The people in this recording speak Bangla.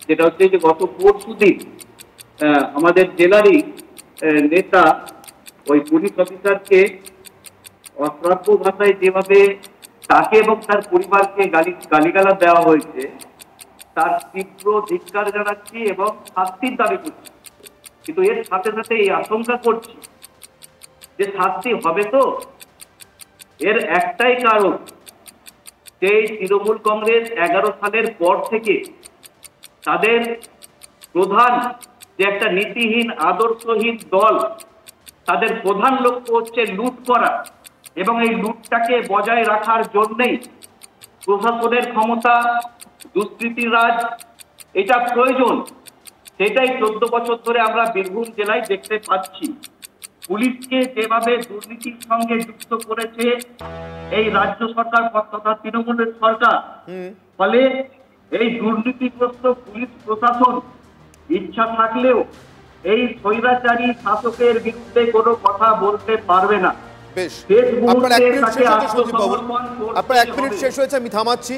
সেটা হচ্ছে যে গত পরশুদিন আমাদের জেলারই নেতা ওই পুলিশ অফিসারকে অশ্রাব্য ভাষায় যেভাবে তাকে এবং তার পরিবারকে গালিগালাজ দেওয়া হয়েছে, তার তীব্র ধিক্কার জানাচ্ছি এবং শাস্তির দাবি করছি। কিন্তু এর সাথে সাথে এই আশঙ্কা করছি যে শাস্তি হবে তো। এর একটাই কারণ, সেই তৃণমূল কংগ্রেস 11 সালের পর থেকে তাদের প্রধান যে একটা নীতিহীন আদর্শহীন দল, তাদের প্রধান লক্ষ্য হচ্ছে লুট করা, এবং এই লুটটাকে বজায় রাখার জন্যই প্রশাসনের ক্ষমতা, দুষ্কৃতির রাজ, এটা প্রয়োজন। সেটাই 14 বছর ধরে আমরা বীরভূম জেলায় দেখতে পাচ্ছি। পুলিশকে যেভাবে দুর্নীতির সঙ্গে যুক্ত করেছে এই রাজ্য সরকার তথা তৃণমূলের সরকার, ফলে এই দুর্নীতিগ্রস্ত পুলিশ প্রশাসন ইচ্ছা থাকলেও এই স্বৈরাচারী শাসকের বিরুদ্ধে কোনো কথা বলতে পারবে না। বেশ, আপনার 1 মিনিট শেষ হয়েছে সঞ্জীব বাবু, আপনার 1 মিনিট শেষ হয়েছে, আমি থামাচ্ছি।